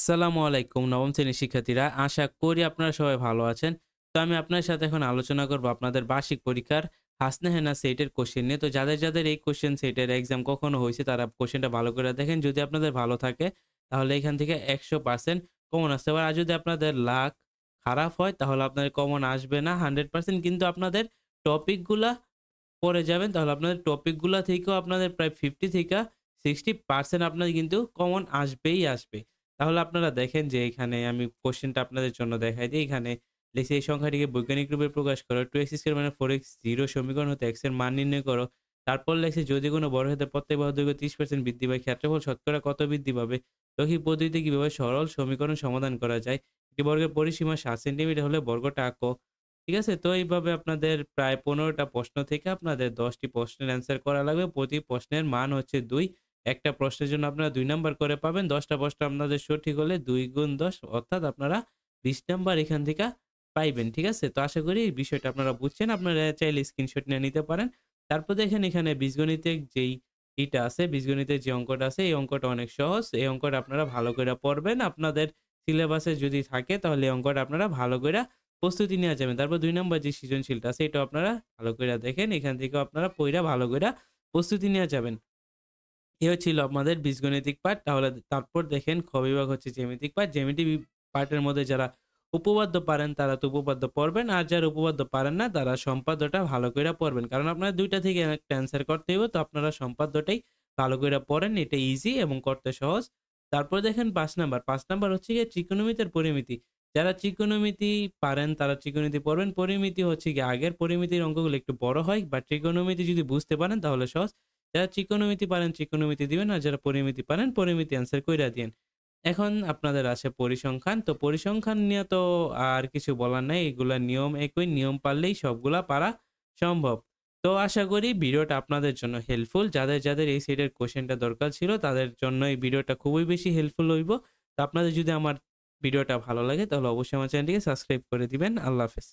আসসালামু আলাইকুম নবম শ্রেণীর শিক্ষার্থীরা। আশা করি আপনারা সবাই ভালো আছেন। তো আমি আপনার সাথে এখন আলোচনা করব আপনাদের বার্ষিক পরীক্ষার হাসনে হেনা সেটের কোশ্চেন নিয়ে। তো যাদের এই কোশ্চেন সেটের এক্সাম কখনো হইছে তারা কোশ্চেনটা ভালো করে দেখেন। যদি আপনাদের ভালো থাকে তাহলে এখান থেকে 100% কমন আসতে পারে। আর যদি আপনাদের লাক খারাপ হয় তাহলে আপনাদের কমন আসবে না 100%, কিন্তু আপনাদের টপিকগুলা পড়ে যাবেন তাহলে আপনাদের টপিকগুলা থেকেও আপনাদের প্রায় 50 থেকে 60% আপনাদের কিন্তু কমন আসবেই আসবে। তাহলে আপনারা দেখেন যে এখানে আমি কোশ্চেনটা আপনাদের জন্য দেখাই দিই। এখানে লিখছি এই সংখ্যাটিকে বৈজ্ঞানিক রূপে প্রকাশ করো। 2x² মানে 4x 0 সমীকরণ হতে x এর মান নির্ণয় করো। তারপর লিখছি যদি কোনো বর্গক্ষেত্রের প্রত্যেক বাহুর দৈর্ঘ্য 30% বৃদ্ধি পায়, ক্ষেত্রফল শতকরা কত বৃদ্ধি পাবে? রৈখিক পদ্ধতিতে কিভাবে সরল সমীকরণ সমাধান করা যায়? একটি বর্গের পরিসীমা 7 সেন্টিমিটার হলে বর্গটা আঁকো। ঠিক আছে? তো এইভাবে আপনাদের প্রায় 15 টা প্রশ্ন থেকে আপনাদের 10 টি প্রশ্নের অ্যান্সার করা লাগবে। প্রতি প্রশ্নের মান হচ্ছে 2। একটা প্রশ্নের জন্য আপনারা 2 নাম্বার করে পাবেন। ১০ টা প্রশ্ন আপনাদের সঠিক হলে ২ গুণ ১০ অর্থাৎ আপনারা ২০ নাম্বার এখান থেকে পাইবেন। ঠিক আছে? তো আশা করি এই বিষয়টা আপনারা বুঝছেন। আপনারা চাইলে স্ক্রিনশট নিয়ে নিতে পারেন। তারপর দেখেন এখানে বীজগণিতের যেই ইটা আছে, বীজগণিতের যে অঙ্কটা আছে, এই অঙ্কটা অনেক সহজ। এই অঙ্কটা আপনারা ভালো কইরা পড়বেন। আপনাদের সিলেবাসে যদি থাকে তাহলে এই অঙ্কটা আপনারা ভালো কইরা প্রস্তুতি নেওয়া যাবে। তারপর ২ নাম্বার যে সৃজনশীলটা আছে এটাও আপনারা ভালো কইরা দেখেন। এখান থেকেও আপনারা পইড়া ভালো কইরা প্রস্তুতি নেওয়া যাবেন। এ ছিল আমাদের বীজগণিতিক পার্ট। তাহলে তারপর দেখেন খ বিভাগ হচ্ছে জ্যামিতিক পার্ট। জ্যামিতি পার্টের মধ্যে যারা উপপাদ্য পারেন তারা তো উপপাদ্য পড়বেন। আর যারা উপপাদ্য পারেন না তারা সম্পাদ্যটা ভালো কইরা পড়বেন। কারণ আপনারা ২ টা থেকে একটা অ্যান্সার করতে হইব। তো আপনারা সম্পাদ্যটাই ভালো কইরা পড়েন। এটা ইজি এবং করতে সহজ। তারপর দেখেন ৫ নাম্বার। ৫ নাম্বার হচ্ছে গিয়ে ত্রিকোণমিতির পরিমিতি। যারা ত্রিকোণমিতি পারেন তারা ত্রিকোণমিতি পড়বেন। পরিমিতি হচ্ছে গিয়ে আগের পরিমিতির অঙ্কগুলো একটু বড় হয়, বা ত্রিকোণমিতি যদি বুঝতে পারেন তাহলে সহজ। যারা ত্রিকোণমিতি পারেন ত্রিকোণমিতি দিবেন, আর যারা পরিমিতি পারেন পরিমিতি অ্যান্সার কইরা দিয়েন। এখন আপনাদের আছে পরিসংখ্যান। তো পরিসংখ্যান নিয়ে তো আর কিছু বলার নাই। এগুলা নিয়ম একই। নিয়ম পারলেই সবগুলা পারা সম্ভব। তো আশা করি ভিডিওটা আপনাদের জন্য হেল্পফুল। যাদের এই সেটের কোয়েশ্চেনটা দরকার ছিল তাদের জন্য এই ভিডিওটা খুবই বেশি হেল্পফুল হইব। তো আপনাদের যদি আমার ভিডিওটা ভালো লাগে তাহলে অবশ্যই আমার চ্যানেলটিকে সাবস্ক্রাইব করে দিবেন। আল্লাহ হাফেজ।